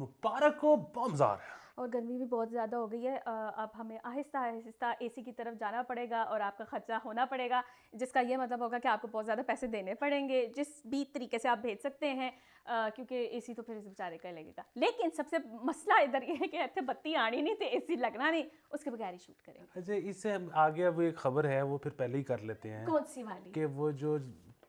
मुबारक हो, बमज़ार है। और गर्मी भी बहुत ज़्यादा हो गई है। अब हमें आहिस्ता आहिस्ता एसी की तरफ जाना पड़ेगा और आपका ख़र्चा होना पड़ेगा, जिसका ये मतलब होगा कि आपको बहुत ज़्यादा पैसे देने पड़ेंगे, जिस भी तरीके से आप भेज सकते हैं, क्योंकि एसी तो फिर इस बेचारे का ही लगेगा। लेकिन सबसे मसला इधर ये है कि इतने बत्ती आनी नहीं, तो एसी लगना नहीं, उसके बगैर ही शूट करेंगे। अच्छा, इससे हम आगे अब एक खबर है वो फिर पहले ही कर लेते हैं कौन सी वाली? कि वो जो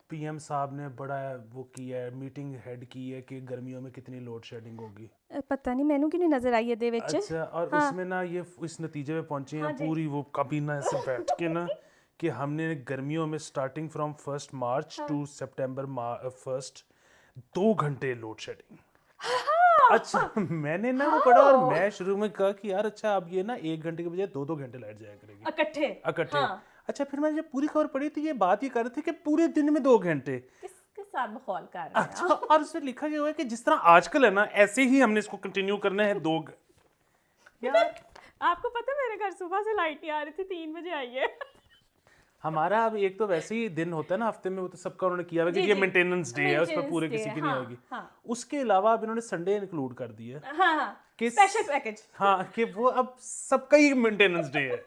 पीएम साहब ने बड़ा वो किया है, मीटिंग हेड की है कि गर्मियों में कितनी लोड शेडिंग होगी। पता नहीं, मैनू क्यों नहीं नज़र आई है दे विच। अच्छा, और हाँ उसमें ना ये इस नतीजे पे पहुंचे हैं हाँ जी। पूरी वो काबीना ऐसे बैठ के ना कि हमने गर्मियों में स्टार्टिंग फ्रॉम 1 मार्च हाँ। टू सितंबर 1 2 घंटे लोड शेडिंग। हाँ, अच्छा, मैंने ना वो पढ़ा और मैं शुरू में कहा कि यार अच्छा अब ये ना 1 घंटे के बजाय 2 घंटे लाइट जाया करेगी इकट्ठे। इकट्ठे। हाँ। अच्छा, फिर मैंने जब पूरी खबर पढ़ी तो ये बात ये कर रहे थे कि पूरे दिन में 2 घंटे। किसके साथ मखौल कर रहे हैं अच्छा, आप? और उसमें लिखा गया हुआ है कि जिस तरह आजकल है ना ऐसे ही हमने इसको कंटिन्यू करना है यार आपको पता है मेरे घर सुबह से लाइट नहीं आ रही थी, 3 बजे आई है। हमारा अब एक तो वैसे ही दिन होता है ना हफ्ते में, वो तो सबका उन्होंने किया हुआ है कि जी, ये जी। मेंटेनेंस डे है, उस पर मेंटेनेंस पूरे डे किसी है, की नहीं हाँ, होगी। हाँ। उसके अलावा अब इन्होंने संडे इंक्लूड कर दिया हाँ, हाँ, कि स्पेशल पैकेज। हाँ कि वो अब सबका ही मेंटेनेंस डे है।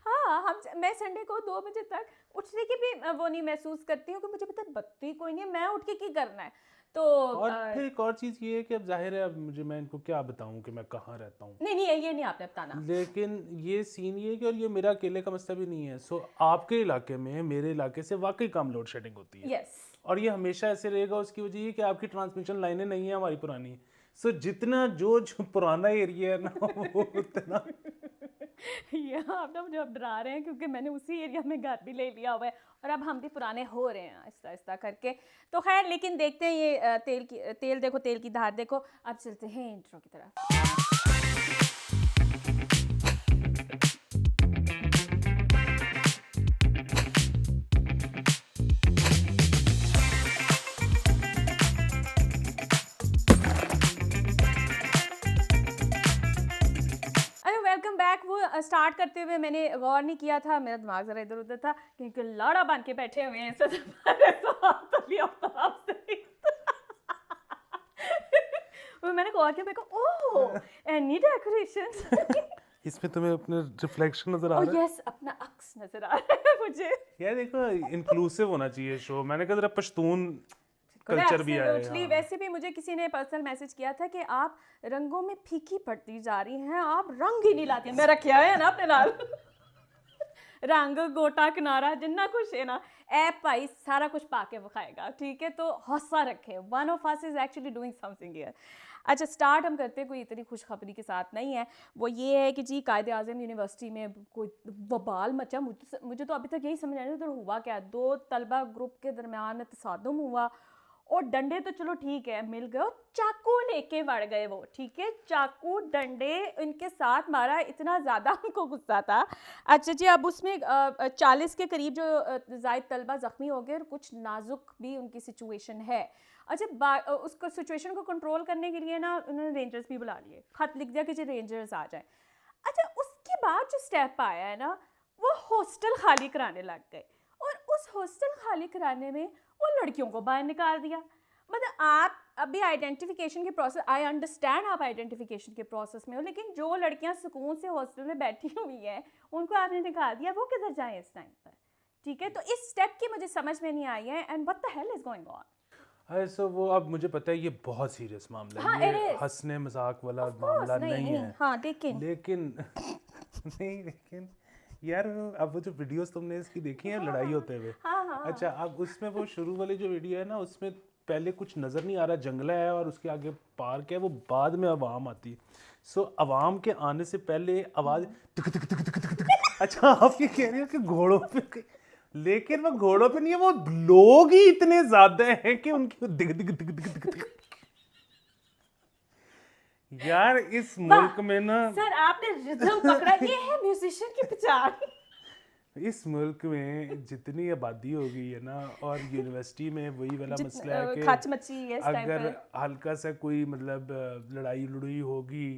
हाँ, मैं संडे को 2 बजे तक उठने की भी वो नहीं महसूस करती हूँ कि मुझे पता है बत्ती कोई नहीं है, मैं उठ के करना है। तो और फिर एक और चीज़ ये है कि अब जाहिर है अब मैं इनको क्या बताऊं कि मैं कहाँ रहता हूँ, नहीं नहीं, ये नहीं आपने बताना। लेकिन ये सीन ये है कि और ये मेरा अकेले का मसला भी नहीं है। सो आपके इलाके में मेरे इलाके से वाकई कम लोड शेडिंग होती है यस। और ये हमेशा ऐसे रहेगा। उसकी वजह ये कि आपकी ट्रांसमिशन लाइनें नहीं है, हमारी पुरानी। सो जितना जो पुराना एरिया है ना वो उतना ये आप ना मुझे अब डरा रहे हैं, क्योंकि मैंने उसी एरिया में घर भी ले लिया हुआ है और अब हम भी पुराने हो रहे हैं आहिस्ता आहिस्ता करके। तो खैर, लेकिन देखते हैं ये तेल देखो, तेल की धार देखो। अब चलते हैं इंट्रो की तरफ। अरे वेलकम बैक। वो स्टार्ट करते हुए मैंने गौर नहीं किया था, मेरा दिमाग ज़रा इधर उधर था, क्योंकि लाड़ा बन के बैठे हुए हैं वो मैंने गौर किया, मेरे को ओह एनी डेकोरेशन। इसमें तुम्हें अपने रिफ्लेक्शन नजर आ ओह रहा है। यस, अपना अक्स नजर आ रहा है मुझे। यार देखो, इंक्लूसिव होना चाहिए शो। मैंने कहा जरा पश्तून कल्चर भी आए। Absolutely। हाँ। वैसे भी मुझे किसी ने पर्सनल मैसेज किया था कि आप रंगों में फीकी पड़ती जा रही हैं, आप रंग ही नहीं लाती। मैं रखा है ना अपने नाल रंग गोटा किनारा जिन्ना कुछ है ना, ऐप भाई सारा कुछ पाके विखाएगा, ठीक है? तो हौसला रखे, one of us is actually doing something here. अच्छा, स्टार्ट हम करते हैं कोई इतनी खुशखबरी के साथ नहीं है। वो ये है कि जी कायदे आज़म यूनिवर्सिटी में कोई वबाल मचा। मुझे तो अभी तक यही समझ नहीं उधर हुआ क्या। 2 तलबा ग्रुप के दरमियान तसादुम हुआ और डंडे तो चलो ठीक है मिल गए, और चाकू लेके बढ़ गए वो, ठीक है? चाकू डंडे इनके साथ मारा, इतना ज़्यादा उनको गुस्सा था। अच्छा जी, अब उसमें 40 के करीब जो ज़ायद तलबा ज़ख्मी हो गए और कुछ नाजुक भी उनकी सिचुएशन है। अच्छा, उसको सिचुएशन को कंट्रोल करने के लिए ना उन्होंने रेंजर्स भी बुला लिए, खत लिख दिया कि जी रेंजर्स आ जाएं। अच्छा, उसके बाद जो स्टेप आया है ना, वो हॉस्टल खाली कराने लग गए, और उस हॉस्टल खाली कराने में वो लड़कियों को बाहर निकाल दिया। मतलब आप अभी आइडेंटिफिकेशन के प्रोसेस, आई अंडरस्टैंड आप आइडेंटिफिकेशन के प्रोसेस में हो, लेकिन जो लड़कियां सुकून से हॉस्टल में बैठी हुई हैं उनको आपने निकाल दिया, वो किधर जाएं इस टाइम पर? ठीक है, तो इस स्टेप की मुझे समझ में नहीं आई है, and what the hell is going on. So वो अब मुझे पता है ये बहुत सीरियस मामला है, हाँ, it ये is। हंसने मजाक वाला Of course, मामला नहीं है। हाँ, लेकिन लेकिन नहीं, लेकिन यार अब वो जो वीडियोस तुमने इसकी देखी है लड़ाई होते हुए। हाँ हाँ अच्छा, अब उसमें वो शुरू वाली जो वीडियो है ना, उसमें पहले कुछ नज़र नहीं आ रहा, जंगला है और उसके आगे पार्क है, वो बाद में आवाम आती है। सो आवाम के आने से पहले आवाज़ तुक तुक तुक तुक तुक तुक। अच्छा, आप ये कह रहे हो कि घोड़ों पे, लेकिन वो घोड़ों पे नहीं है, वो लोग ही इतने ज्यादा हैं कि उनकी दिग दिग दिग दिग दिग दिग। यार इस मुल्क में ना, सर, आपने रिदम पकड़ा, ये है म्यूजिशियन की पहचान। इस मुल्क में जितनी आबादी हो गई है ना, और यूनिवर्सिटी में वही वाला मसला है कि खच मची है इस टाइम अगर पे। हल्का सा कोई मतलब लड़ाई लड़ाई होगी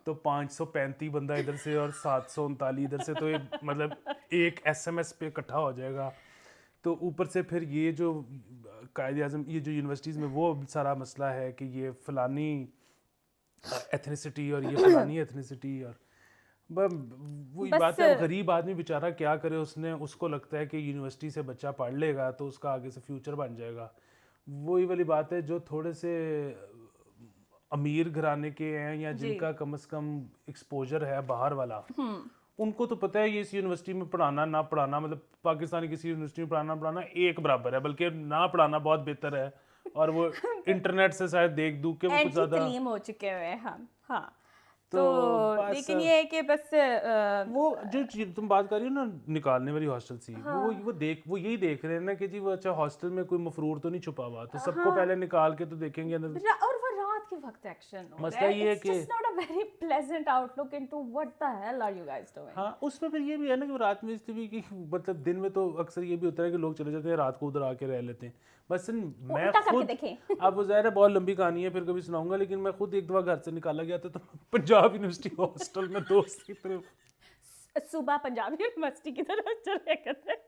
तो 535 बंदा इधर से और 739 इधर से, तो मतलब एक एसएमएस पे इकट्ठा हो जाएगा। तो ऊपर से फिर ये जो कायदे आज़म, ये जो यूनिवर्सिटीज़ में वो सारा मसला है कि ये फलानी एथनिसिटी और ये फलानी एथनिसिटी और वही बात है, गरीब आदमी बेचारा क्या करे, उसको लगता है कि यूनिवर्सिटी से बच्चा पढ़ लेगा तो उसका आगे से फ्यूचर बन जाएगा। वही वाली बात है, जो थोड़े से अमीर घराने के हैं या जिनका कम से कम एक्सपोजर है बाहर वाला, उनको तो पता है ये इस यूनिवर्सिटी में पढ़ाना ना पढ़ाना, मतलब पाकिस्तानी किसी यूनिवर्सिटी में पढ़ाना एक बराबर है, बल्कि ना पढ़ाना बहुत बेहतर है। और वो इंटरनेट से शायद देख दूं कि वो कुछ ज्यादा तालीम हो चुके हुए हैं हम। हाँ तो लेकिन ये है कि बस वो जो तुम बात कर रही हो ना निकालने वाली हॉस्टल सी, वो यही देख रहे हैं ना कि जी वो अच्छा हॉस्टल में कोई मफरूर तो नहीं छुपा हुआ, तो सबको पहले निकाल के तो देखेंगे अंदर। और वो रात के वक्त एक्शन हो मसला ये है कि it's not a very pleasant outlook into what the hell are you guys doing। हाँ, उसमें फिर ये भी है ना कि रात में इसलिए भी कि मतलब दिन में तो अक्सर ये भी होता है कि लोग चले जाते हैं, रात को उधर आके रह लेते हैं। बस मैं खुद अब वो ज़ाहिर है बहुत लंबी कहानी है, फिर कभी सुनाऊंगा, लेकिन मैं खुद एक दफा घर से निकाला गया था तो पंजाब यूनिवर्सिटी हॉस्टल में दोस्त की तरफ सुबह पंजाब यूनिवर्सिटी की तरफ चले गए।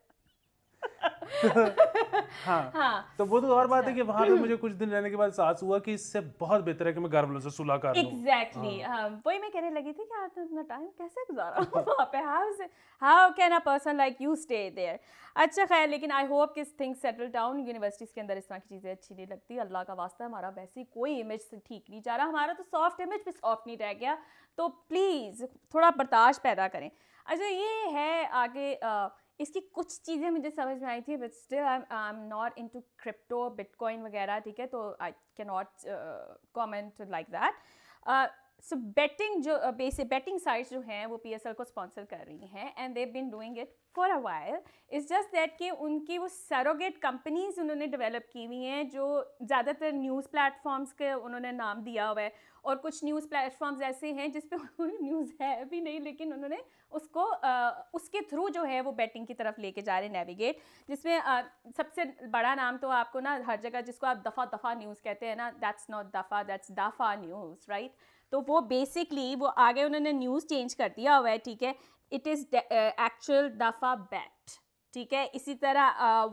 हाँ, तो वो तो और बात है कि वहाँ पे मुझे कुछ दिन रहने के बाद एहसास हुआ कि इससे बहुत बेहतर है कि मैं घर वालों से सुलह कर लूं। एग्जैक्टली वही मैं कहने लगी थी कि आपने अपना टाइम कैसे गुजारा वहाँ पे, how can a person like you stay there. अच्छा खैर, लेकिन आई होप कि थिंग्स सेटल डाउन। यूनिवर्सिटीज़ के अंदर इस तरह की चीज़ें अच्छी नहीं लगती, अल्लाह का वास्ता हमारा वैसे कोई इमेज से ठीक नहीं जा रहा, हमारा तो सॉफ्ट इमेज भी सॉफ्ट नहीं रह गया, तो प्लीज़ थोड़ा बर्दाश्त पैदा करें। अच्छा ये है आगे इसकी कुछ चीज़ें मुझे समझ में आई थी, but still I am not into crypto bitcoin वगैरह, ठीक है, तो I can not comment like that. So betting जो बेसिक बेटिंग साइट्स जो हैं वो PSL को स्पॉन्सर कर रही हैं and they been doing it for a while. It's just that कि उनकी वो सरोगेट कंपनीज उन्होंने डेवलप की हुई हैं जो ज़्यादातर न्यूज़ प्लेटफॉर्म्स के उन्होंने नाम दिया हुआ है, और कुछ न्यूज़ प्लेटफॉर्म्स ऐसे हैं जिस पे न्यूज़ है भी नहीं, लेकिन उन्होंने उसको उसके थ्रू जो है वो बेटिंग की तरफ लेके जा रहे हैं, नेविगेट, जिसमें सबसे बड़ा नाम तो आपको ना हर जगह जिसको आप दफ़ा दफ़ा न्यूज़ कहते हैं ना, दैट्स नॉट दफ़ा, दैट्स दफ़ा न्यूज़, राइट। तो वो बेसिकली वो आगे उन्होंने न्यूज़ चेंज कर दिया हुआ है, ठीक है, इट इज़ एक्चुअल दफ़ा बैट, ठीक है। इसी तरह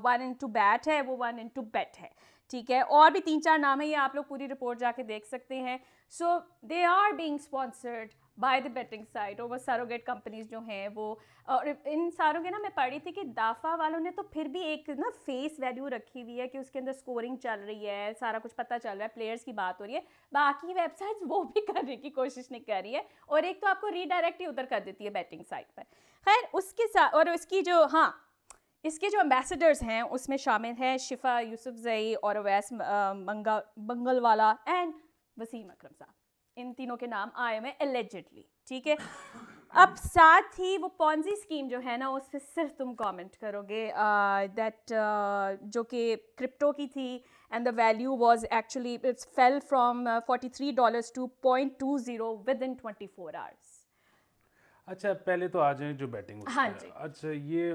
1 into बैट है, वो 1 into बेट है, ठीक है, और भी 3-4 नाम है, ये आप लोग पूरी रिपोर्ट जाके देख सकते हैं। So they are being sponsored by the betting site, और वो सरोगेट कंपनीज जो हैं वो, और इन सारों के ना मैं पढ़ी थी कि दाफा वालों ने तो फिर भी एक ना फेस वैल्यू रखी हुई है कि उसके अंदर स्कोरिंग चल रही है, सारा कुछ पता चल रहा है, प्लेयर्स की बात हो रही है, बाकी वेबसाइट्स वो भी करने की कोशिश नहीं कर रही है, और एक तो आपको रीडायरेक्ट ही उधर कर देती है बैटिंग साइट पर। खैर उसके साथ, और इसकी जो इसके जो एम्बेसडर्स हैं उसमें शामिल हैं शिफा यूसुफजई और अवैस मंगलवाला एंड वसीम अकरम साहब, इन तीनों के नाम आए हुए एलिजिडली, ठीक है। अब साथ ही वो पॉन्जी स्कीम जो है ना उस पर सिर्फ तुम कमेंट करोगे दैट जो कि क्रिप्टो की थी, and the value was actually it's fell from $43 to 0.20 with in 24 hours. अच्छा पहले तो आ जाए जो बैटिंग। हाँ जी। अच्छा ये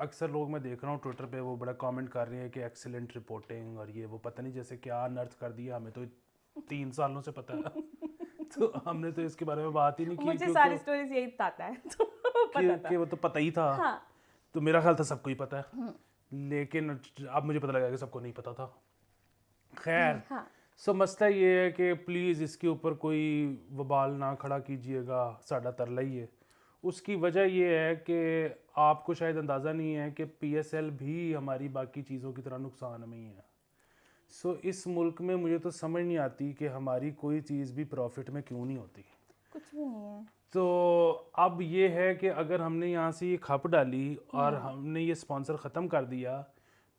अक्सर लोग मैं देख रहा हूँ ट्विटर पे वो बड़ा कमेंट कर रहे हैं कि एक्सीलेंट रिपोर्टिंग और ये वो, पता नहीं जैसे क्या अनर्थ कर दिया, हमें तो 3 सालों से पता है तो हमने तो इसके बारे में बात ही नहीं की। मुझे सारी स्टोरीज यही बताता है तो पता था। कि वो तो पता ही था। हाँ। तो मेरा ख्याल था सबको ही पता है, लेकिन अब मुझे पता लगा कि सबको नहीं पता था। खैर हाँ। सो मसला ये है कि प्लीज़ इसके ऊपर कोई वबाल ना खड़ा कीजिएगा, साडा तरला ही है। उसकी वजह ये है कि आपको शायद अंदाज़ा नहीं है कि PSL भी हमारी बाकी चीज़ों की तरह नुकसान में ही है। सो इस मुल्क में मुझे तो समझ नहीं आती कि हमारी कोई चीज़ भी प्रॉफिट में क्यों नहीं होती। कुछ भी नहीं है। तो अब ये है कि अगर हमने यहाँ से ये खप डाली और हमने ये स्पॉन्सर ख़त्म कर दिया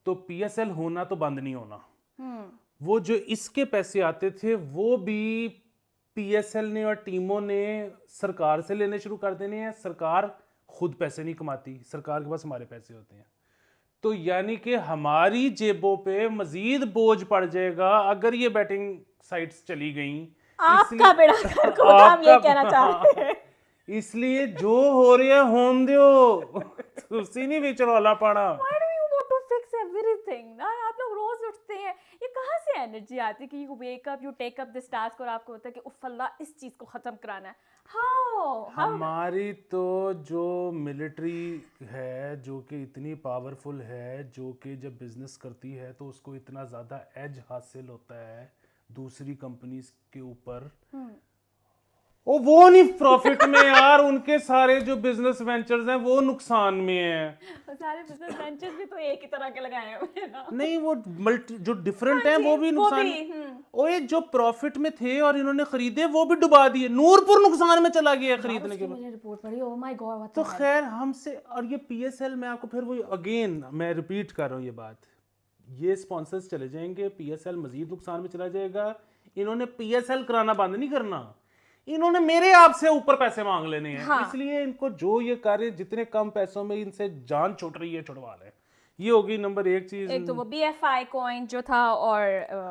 तो PSL होना तो बंद नहीं होना। वो जो इसके पैसे आते थे वो भी PSL ने और टीमों ने सरकार से लेने शुरू कर देने हैं। सरकार खुद पैसे नहीं कमाती, सरकार के पास हमारे पैसे होते हैं, तो यानी कि हमारी जेबों पे मजीद बोझ पड़ जाएगा अगर ये बैटिंग साइट्स चली गई। आपका बेड़ा गर्क होगा, हम ये कहना चाहते हैं। इसलिए जो हो रहा है होन दियो तुसी नहीं विच रौला पाना। Why do you want to fix everything? ना आप लोग रोज उठते हैं, ये कहाँ से एनर्जी आती है कि you wake up, you take up this task और आपको होता है कि उफ अल्लाह इस चीज़ को ख़त्म कराना है। How? हमारी तो जो मिलिट्री है जो कि इतनी पावरफुल है, जो कि जब बिजनेस करती है तो उसको इतना ज़्यादा एज हासिल होता है दूसरी कंपनीज के ऊपर, ओ वो नहीं प्रॉफिट में यार, उनके सारे जो बिजनेस वेंचर्स हैं वो नुकसान में हैं। और सारे बिजनेस वेंचर्स भी तो एक ही तरह के लगाए हुए हैं ना। नहीं वो मल्टी जो डिफरेंट हैं जी, वो भी वो नुकसान। भी, ओए जो प्रॉफिट में थे और इन्होंने खरीदे वो भी डुबा दिए, नूरपुर नुकसान में चला गया खरीदने के बाद। मैंने रिपोर्ट पढ़ी, ओह माय गॉड व्हाट तो खैर हमसे, और ये पीएसएल मैं आपको फिर वो अगेन मैं रिपीट कर रहा हूँ ये बात, ये स्पॉन्सर्स चले जाएंगे, पीएसएल मजीद नुकसान में चला जाएगा। इन्होंने पीएसएल कराना बंद नहीं करना, इन्होंने मेरे आपसे ऊपर पैसे मांग लेने हैं। हाँ। इसलिए इनको जो ये कार्य जितने कम पैसों में इनसे जान छूट रही है छुड़वा लें। ये होगी नंबर एक चीज। एक तो वो BFI कॉइन जो था, और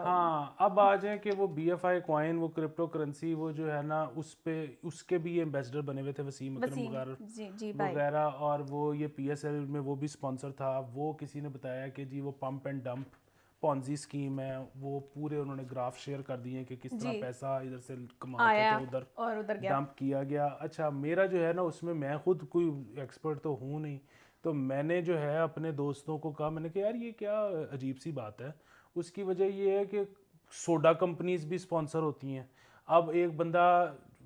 हाँ अब आ जाए कि वो BFI कॉइन, वो क्रिप्टो करेंसी, वो जो है ना उस पे उसके भी एम्बेसडर बने हुए थे वसीम अकरम वगैरह जी भाई। वगैरह, और वो ये PSL में वो भी स्पॉन्सर था। वो किसी ने बताया कि जी वो pump and dump Ponzi scheme है, वो पूरे उन्होंने ग्राफ शेयर कर दिए कि किस तरह पैसा इधर से कमा आया के उधर और उधर गया। डंप किया गया। अच्छा मेरा जो है ना उसमें, मैं खुद कोई एक्सपर्ट तो हूँ नहीं, तो मैंने जो है अपने दोस्तों को कहा, मैंने कहा यार ये क्या अजीब सी बात है। उसकी वजह ये है कि सोडा कंपनीज भी स्पॉन्सर होती हैं। अब एक बंदा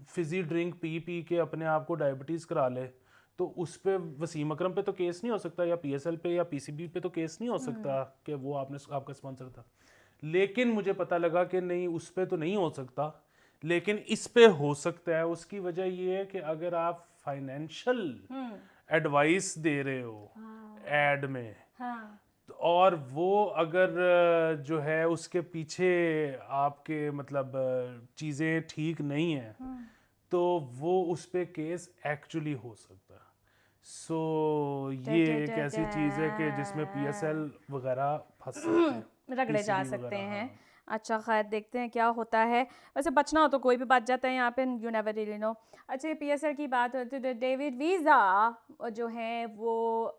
फिजी ड्रिंक पी पी के अपने आप को डायबिटीज़ करा ले, तो उस पे वसीम अकरम पे तो केस नहीं हो सकता, या PSL पे या PCB पे तो केस नहीं हो सकता कि वो आपने आपका स्पॉन्सर था। लेकिन मुझे पता लगा कि नहीं उस पे तो नहीं हो सकता, लेकिन इस पे हो सकता है। उसकी वजह ये है कि अगर आप फाइनेंशियल एडवाइस दे रहे हो एड में, हाँ और वो अगर जो है उसके पीछे आपके मतलब चीज़ें ठीक नहीं हैं, तो वो उस पे केस एक्चुअली हो सकता है। सो ये एक ऐसी चीज़ है कि जिसमें PSL वगैरह फंस सकते हैं, रगड़े जा PCB सकते वगैरह, हैं। हाँ। अच्छा खैर देखते हैं क्या होता है। वैसे बचना हो तो कोई भी बच जाता है यहाँ पे, यू नेवर रियली नो। अच्छा ये PSL की बात होती है, डेविड वीज़ा जो है वो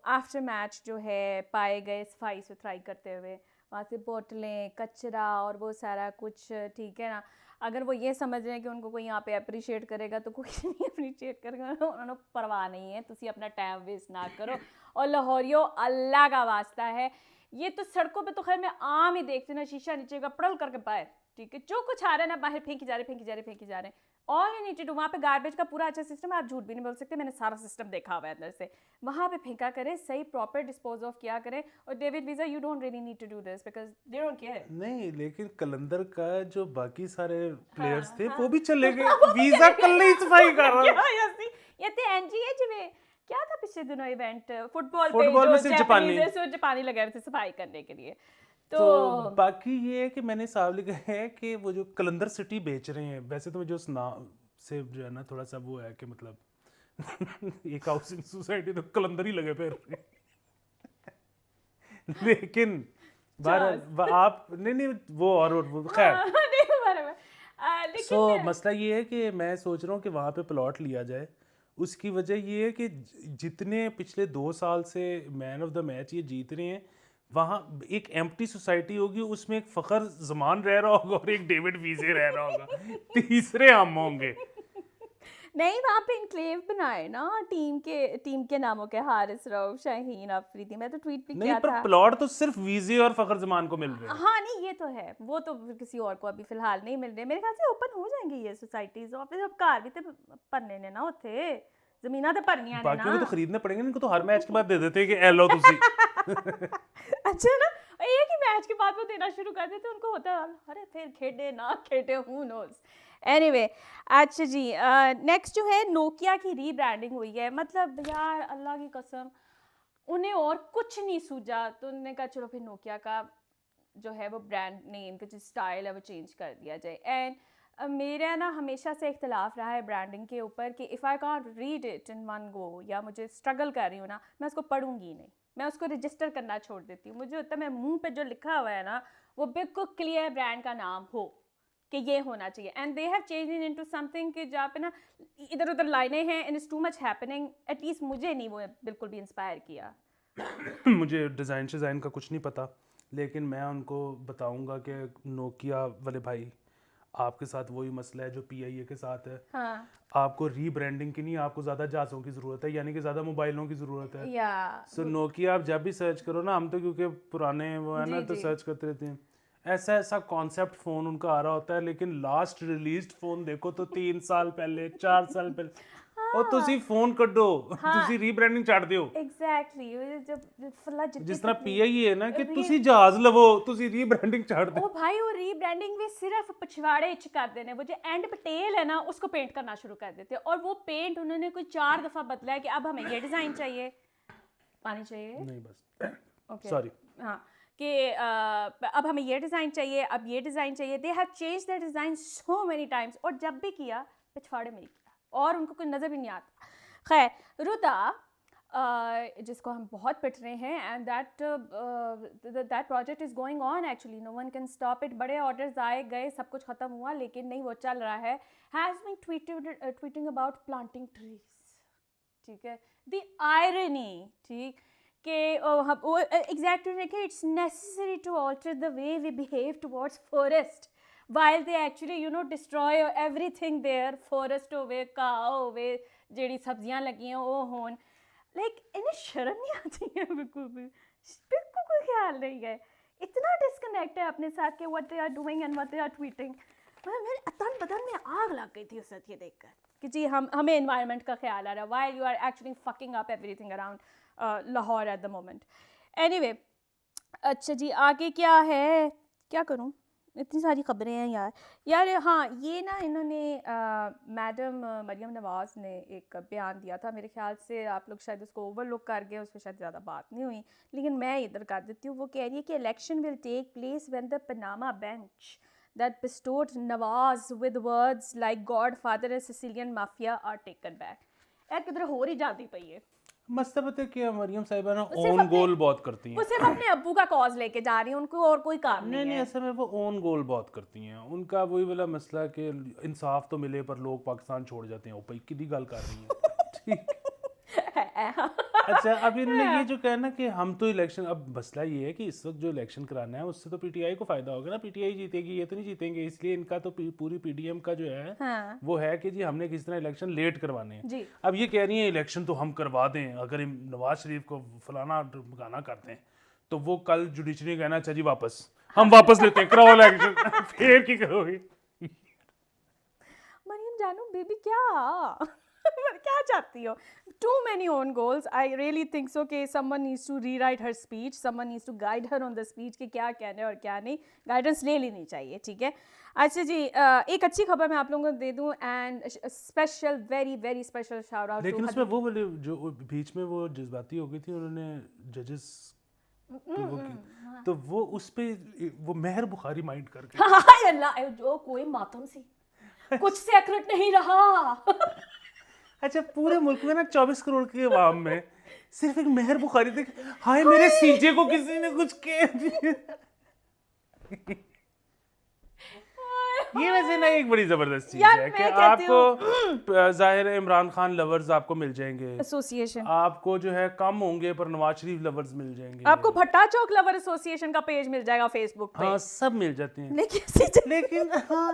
आफ्टर मैच जो है पाए गए सफाई सुथराई करते हुए, वहाँ से बोतलें कचरा और वो सारा कुछ, ठीक है ना। अगर वो ये समझ रहे हैं कि उनको कोई यहाँ पे अप्रिशिएट करेगा तो कोई नहीं अप्रिशिएट करेगा, उन्होंने परवाह नहीं है। तुसी अपना टाइम वेस्ट ना करो। और लाहौरियो अल्लाह का वास्ता है, ये तो सड़कों पे तो खैर मैं आम ही देखती ना, शीशा नीचे का पड़ल करके बाहर, ठीक है, जो कुछ आ रहा है ना बाहर फेंकी जा रहे हैं। All you need to do, वहाँ पे गार्बेज का पूरा अच्छा सिस्टम है, आप झूठ भी नहीं बोल सकते, मैंने सारा सिस्टम देखा हुआ है अंदर से। वहाँ पे फेंका करें, सही प्रॉपर डिस्पोज ऑफ किया करें। और David Wiese you don't really need to do this because they don't care. नहीं लेकिन कलंदर का जो बाकी सारे प्लेयर्स थे वो भी चले गए, वीजा कल ही सफाई कर रहा है। ये एनजीए जिਵੇਂ क्या था पिछले दिनों इवेंट फुटबॉल में जो सिर्फ जापानी लगे हुए थे सफाई करने के लिए। तो बाकी ये है कि मैंने हिसाब लिखा है कि वो जो कलंदर सिटी बेच रहे हैं, वैसे तो मुझे उस नाम से जो है ना थोड़ा सा वो है कि मतलब एक हाउसिंग सोसाइटी तो कलंदर ही लगे फिर लेकिन आप नहीं वो और वो खैर। सो मसला ये है कि मैं सोच रहा हूँ कि वहाँ पे प्लॉट लिया जाए। उसकी वजह ये है कि जितने पिछले 2 साल से मैन ऑफ द मैच ये जीत रहे हैं, वहाँ एक एम्प्टी सोसाइटी होगी, उसमें एक फ़खर जमान रह रहा होगा और एक डेविड वीज़े रह रहा होगा, तीसरे हम होंगे। नहीं वहाँ पे इनक्लेव बनाए ना टीम के नामों के, हारिस रऊफ, शाहीन अफरीदी, मैं तो ट्वीट भी किया पर था। प्लॉट तो सिर्फ वीज़े और फ़खर जमान को मिल रहे हैं। हाँ नहीं ये तो है, वो तो किसी और को अभी फिलहाल नहीं मिल रहे। मेरे ख्याल से ओपन हो जाएंगे ये सोसाइटीज, और फिर अब कार भी तो भरने ने ना होते, जमीना तो भरनिया ने बाकियों ना। को तो खरीदने पड़ेंगे, इनको तो हर मैच के बाद दे देते हैं कि ए लो तुसी। अच्छा ना, एक ही मैच के बाद वो देना शुरू कर देते, उनको होता है अरे फिर खेले ना खेले, हू नोज। एनीवे अच्छा जी, नेक्स्ट जो है नोकिया की रीब्रांडिंग हुई है। मतलब यार अल्लाह की कसम उन्हें और कुछ नहीं सूझा, तो उन्होंने कहा चलो फिर नोकिया का जो है वो ब्रांड नेम का जो स्टाइल है वो चेंज कर दिया जाए। एंड मेरा ना हमेशा से इख्तलाफ रहा है ब्रांडिंग के ऊपर कि if I can't read it in one go, या मुझे स्ट्रगल कर रही हूँ ना, मैं उसको पढ़ूंगी नहीं, मैं उसको रजिस्टर करना छोड़ देती हूँ। मुझे होता है मैं मुंह पे जो लिखा हुआ है ना वो बिल्कुल क्लियर ब्रांड का नाम हो कि ये होना चाहिए। And they have change in into something कि जहाँ पे ना इधर उधर लाइनें हैं and it's too much happening. At least मुझे नहीं वो बिल्कुल भी इंस्पायर किया। मुझे डिज़ाइन का कुछ नहीं पता, लेकिन मैं उनको बताऊंगा कि नोकिया वाले भाई आपके साथ वही मसला है जो PIA के साथ है। हाँ आपको रीब्रांडिंग की नहीं, आपको ज़्यादा जहाज़ों की ज़रूरत है, यानी कि ज़्यादा मोबाइलों की ज़रूरत है। या सो नोकिया आप जब भी सर्च करो ना, हम तो क्योंकि पुराने वो है ना तो सर्च करते रहते हैं, ऐसा ऐसा कॉन्सेप्ट फोन उनका आ रहा होता है, लेकिन लास्ट रिलीज्ड फोन देखो तो 3 साल पहले, 4 साल पहले, और ਤੁਸੀਂ ਫੋਨ ਕੱਢੋ, ਤੁਸੀਂ ਰੀਬ੍ਰਾਂਡਿੰਗ ਛੱਡ ਦਿਓ। एग्जैक्टली जब फुल्ला जितने ਜਿਸ ਤਰ੍ਹਾਂ ਪੀਆਈ ਹੈ ਨਾ ਕਿ ਤੁਸੀਂ ਜਹਾਜ਼ ਲਵੋ, ਤੁਸੀਂ ਰੀਬ੍ਰਾਂਡਿੰਗ ਛੱਡ ਦਿਓ। ओ भाई वो रीब्रांडिंग भी सिर्फ पिछवाड़े च कर देने, वो जो एंड पटेल है ना उसको पेंट करना शुरू कर देते हैं, और वो पेंट उन्होंने कोई 4 दफ़ा बदला है कि अब हमें ये डिज़ाइन चाहिए, पानी चाहिए, नहीं बस ओके सॉरी, हाँ, कि अब हमें ये डिज़ाइन चाहिए, अब ये डिज़ाइन चाहिए। They have change the design so many times, और जब भी किया पिछवाड़े में ही किया, और उनको कोई नज़र भी नहीं आता। खैर रुदा जिसको हम बहुत पिट रहे हैं, and that project is going on actually, no one can stop it. बड़े ऑर्डर्स आए गए, सब कुछ ख़त्म हुआ, लेकिन नहीं, वो चल रहा है। Has been tweeting about planting trees, ठीक है, द आयरनी, ठीक, कि वो एग्जैक्टली देखें, it's necessary to alter the way we behave towards forest while they actually destroy everything there, forest होवे, घाह होवे, जेड़ी सब्जियां लगी हैं वो होन, लाइक इन्हें शर्म नहीं आती है, बिल्कुल कोई ख्याल नहीं है, इतना डिस्कनेक्ट है अपने साथ के what they are doing and what they are tweeting. मेरे तन बदन में आग लग गई थी उस वक्त ये देखकर कि जी हमें एनवायरनमेंट का ख्याल आ रहा है, while you are actually fucking up everything around Lahore at the moment. Anyway, अच्छा जी, आगे क्या है, क्या करूँ, इतनी सारी खबरें हैं यार। हाँ, ये ना इन्होंने मैडम मरियम नवाज़ ने एक बयान दिया था, मेरे ख्याल से आप लोग शायद उसको ओवरलुक कर गए, उस पर शायद ज़्यादा बात नहीं हुई, लेकिन मैं इधर कर देती हूँ। वो कह रही है कि election will take place when the Panama bench that bestowed Nawaz with words like Godfather and Sicilian Mafia are taken back. यार किधर हो रही जाती पई है। मसला पता है कि मरियम साहिबा ना ओन गोल बहुत करती हैं। वो सिर्फ अपने अब्बू का कॉज लेके जा रही हैं, उनको और कोई काम नहीं है। नहीं, असल में वो ओन गोल बहुत करती हैं। उनका वही वाला मसला कि इंसाफ तो मिले पर लोग पाकिस्तान छोड़ जाते हैं। ओ भाई किदी गल कर रही हैं, ठीक। अच्छा, अब इन्होंने ये जो कहा ना कि हम तो इलेक्शन, अब मसला ये है कि इस वक्त जो इलेक्शन कराना है उससे तो पीटीआई को फायदा होगा ना, पीटीआई जीतेगी, ये तो नहीं जीतेंगे, इसलिए इनका तो पूरी पीडीएम का जो है वो है कि जी हमने किस तरह इलेक्शन लेट करवाने हैं। अब ये कह रही है इलेक्शन तो हम करवा दें, अगर नवाज शरीफ को फलाना गाना करते हैं तो वो कल जुडिशरी कहना अच्छा जी वापस हम वापस लेते हैं, कराओ इलेक्शन। फिर की करोगी मरियम जानू बेबी, क्या चाहती हो? Too many own goals. I really think so कि someone needs to rewrite her speech, someone needs to guide her on the speech कि क्या कहना है और क्या नहीं, गाइडेंस ले लेनी चाहिए, ठीक है। अच्छा जी, एक अच्छी खबर मैं आप लोगों को दे दूं, and special, very very special shout out. लेकिन उसमें वो वाले जो बीच में वो जज्बाती हो गई थी, उन्होंने जजेस तो वो उस पे वो मेहर बुखारी माइंड करके हाय अल्लाह, जो कोई मातम सी कुछ से अखरट नहीं रहा। अच्छा, पूरे मुल्क में ना 24 करोड़ के अवाम में सिर्फ एक मेहर बुखारी देख, हाय मेरे सीजे को किसी ने कुछ कह दिया। ये वैसे ना एक बड़ी जबरदस्त चीज है कि आपको जाहिर है इमरान खान लवर्स आपको मिल जाएंगे, एसोसिएशन आपको जो है कम होंगे पर नवाज शरीफ लवर्स मिल जाएंगे, आपको भट्टा चौक लवर एसोसिएशन का पेज मिल जाएगा फेसबुक पे। हाँ, सब मिल जाते हैं, लेकिन हाँ,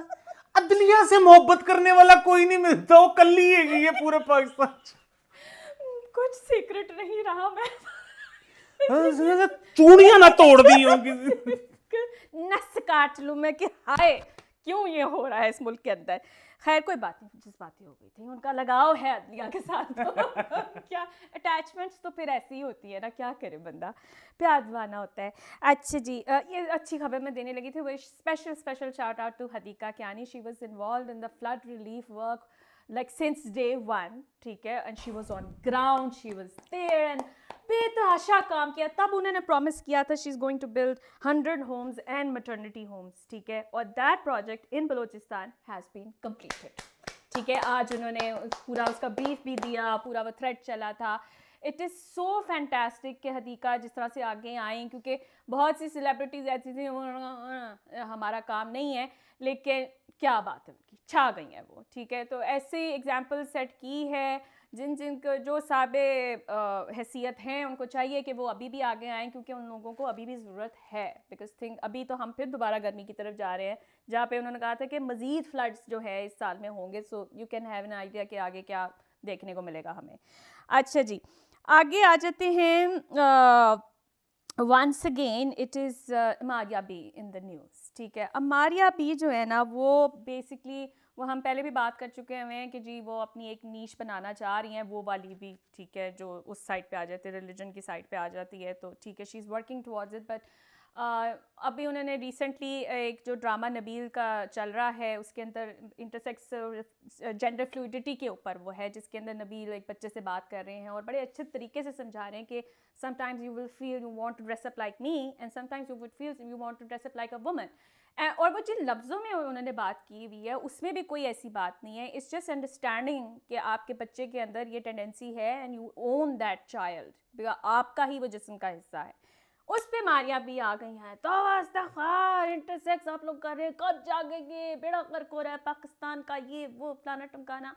अदलिया से मोहब्बत करने वाला कोई नहीं मिलता, वो कल्ली है ये पूरे पाकिस्तान। कुछ सीक्रेट नहीं रहा, मैं चूड़ियां ना तोड़ दी हो किसी, नस काट लूं मैं कि हाय क्यों ये हो रहा है इस मुल्क के अंदर। खैर कोई बात नहीं, जिस बातें हो गई थी, उनका लगाव है अदलिया के साथ तो क्या अटैचमेंट्स तो फिर ऐसी ही होती है ना, क्या करे बंदा, प्यार दीवाना होता है। अच्छा जी, ये अच्छी खबर मैं देने लगी थी, वो special shout out to Hadiqa Kiani. She was involved in the flood relief work like since day one, ठीक है, and she was on ground, she was there and बेतहाशा काम किया। तब उन्होंने प्रॉमिस किया था she is going to build 100 homes and maternity homes, ठीक है, और that project in Balochistan has been completed, ठीक है। आज उन्होंने पूरा उसका ब्रीफ भी दिया, पूरा वो थ्रेड चला था। इट इज़ सो फैंटास्टिक कि हदीका जिस तरह से आगे आई, क्योंकि बहुत सी सेलिब्रिटीज़ ऐसी थी हमारा काम नहीं है, लेकिन क्या बात है उनकी, छा गई हैं वो, ठीक है। तो ऐसे एग्जाम्पल सेट की है, जिनको जो साबे हैसियत हैं उनको चाहिए कि वो अभी भी आगे आएँ, क्योंकि उन लोगों को अभी भी ज़रूरत है। बिकॉज अभी तो हम फिर दोबारा गर्मी की तरफ जा रहे हैं, जहाँ पे उन्होंने कहा था कि मज़ीद फ्लड्स जो है इस साल में होंगे। So you can have an idea कि आगे क्या देखने को मिलेगा हमें। अच्छा जी, आगे आ जाते हैं। Once again it is Maria B in the news, ठीक है। अब मारिया बी जो है ना वो बेसिकली वो हम पहले भी बात कर चुके हैं कि जी वो अपनी एक नीश बनाना चाह रही हैं, वो वाली भी ठीक है जो उस साइड पे आ जाती है, रिलीजन की साइड पे आ जाती है, तो ठीक है she is working towards it. But अभी उन्होंने रिसेंटली एक जो ड्रामा नबील का चल रहा है उसके अंदर इंटरसेक्स जेंडर फ्लूइडिटी के ऊपर वो है, जिसके अंदर नबील एक बच्चे से बात कर रहे हैं और बड़े अच्छे तरीके से समझा रहे हैं कि sometimes you will feel you want to dress up like me and sometimes you would feel you want to dress up like a woman. और वो जिन लफ्ज़ों में उन्होंने बात की हुई है उसमें भी कोई ऐसी बात नहीं है, इट्स जस्ट अंडरस्टैंडिंग कि आपके बच्चे के अंदर ये टेंडेंसी है and you own that child, because आपका ही वो जिस्म का हिस्सा है। उस पे मारिया भी आ गई हैं, तो अस्तगफार इंटरसेक्स आप लोग कर रहे हैं, कब जागेंगे, बेड़ा गर्क हो रहा है पाकिस्तान का, ये वो फलाना टमकाना।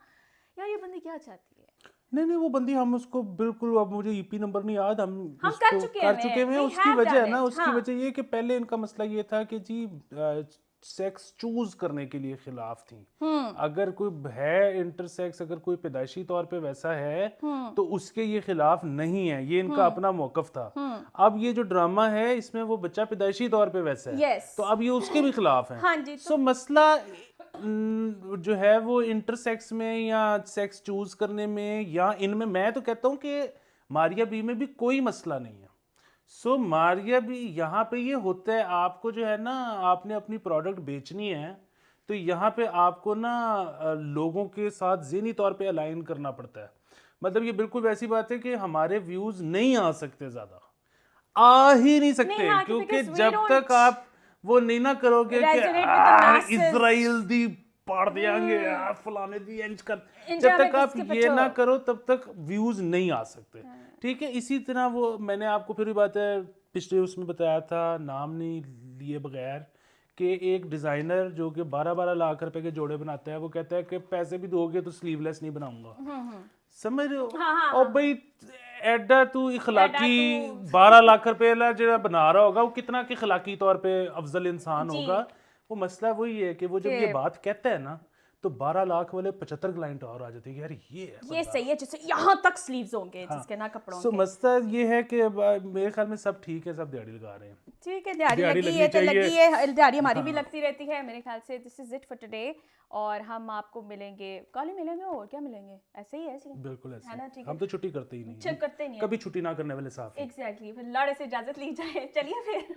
यार ये बंदी क्या चाहती है? नहीं वो बंदी हम उसको बिल्कुल, अब मुझे ईपी नंबर नहीं याद, हम कर उसको चुके कर चुके हैं। उसकी वजह है ना, उसकी हाँ। वजह ये कि पहले इनका मसला ये था कि जी सेक्स चूज करने के लिए खिलाफ थी। अगर कोई है इंटरसेक्स, अगर कोई पैदाइशी तौर पे वैसा है तो उसके ये खिलाफ नहीं है, ये इनका अपना मौकफ था। अब ये जो ड्रामा है इसमें वो बच्चा पैदाइशी तौर पे वैसा है, तो अब ये उसके भी खिलाफ है। हाँ जी, सो मसला जो है वो इंटरसेक्स में या सेक्स चूज करने में या इनमें, मैं तो कहता हूँ कि मारिया बी में भी कोई मसला नहीं है। सो मारिया भी यहाँ पे ये होता है, आपको जो है ना, आपने अपनी प्रोडक्ट बेचनी है तो यहाँ पे आपको ना लोगों के साथ ज़हनी तौर पे अलाइन करना पड़ता है। मतलब ये बिल्कुल वैसी बात है कि हमारे व्यूज़ नहीं आ सकते, ज़्यादा आ ही नहीं सकते, क्योंकि जब तक आप वो नहीं ना करोगे कि इजराइल दी पाड़ देंगे फलाने दी इंच कर, जब तक आप ये ना करो तब तक व्यूज नहीं आ सकते। ठीक है, इसी तरह वो मैंने आपको फिर भी बात है पिछले उसमें बताया था, नाम नहीं लिए बगैर, कि एक डिज़ाइनर जो कि 12-12 लाख रुपए के जोड़े बनाता है, वो कहता है कि पैसे भी दोगे तो स्लीवलेस नहीं बनाऊंगा। समझ रहे हो? और भाई एडा तू इखलाकी 12 लाख रुपए जो बना रहा होगा वो कितना के इखलाकी तौर पे अफजल इंसान होगा। वो मसला वही है कि वो जब ये बात कहता है ना तो 12 लाख वाले 75 क्लाइंट और आ जाते हैं, यार ये सही है, जैसे यहाँ तक स्लीव्स होंगे जिसके ना कपड़ों के। मसला ये है कि मेरे ख्याल में सब ठीक है, सब दिहाड़ी लगा रहे हैं। ठीक है, दिहाड़ी लगी है तो लगी है, दिहाड़ी हमारी भी लगती रहती है मेरे ख्याल से। This is it for today, और हम आपको मिलेंगे कल ही मिलेंगे, और क्या मिलेंगे, ऐसे ही ऐसे बिल्कुल ऐसे है ना। ठीक है, हम तो छुट्टी करते ही नहीं, करते नहीं, कभी छुट्टी ना करने वाले साहब। एग्जैक्टली, फिर लाड़े से इजाजत ली जाए। चलिए फिर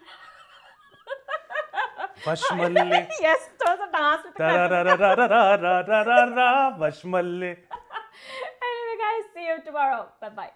वशमल्ले, यस, थोड़ा सा dance वशमल्ले। Anyway guys, see you tomorrow. Bye bye.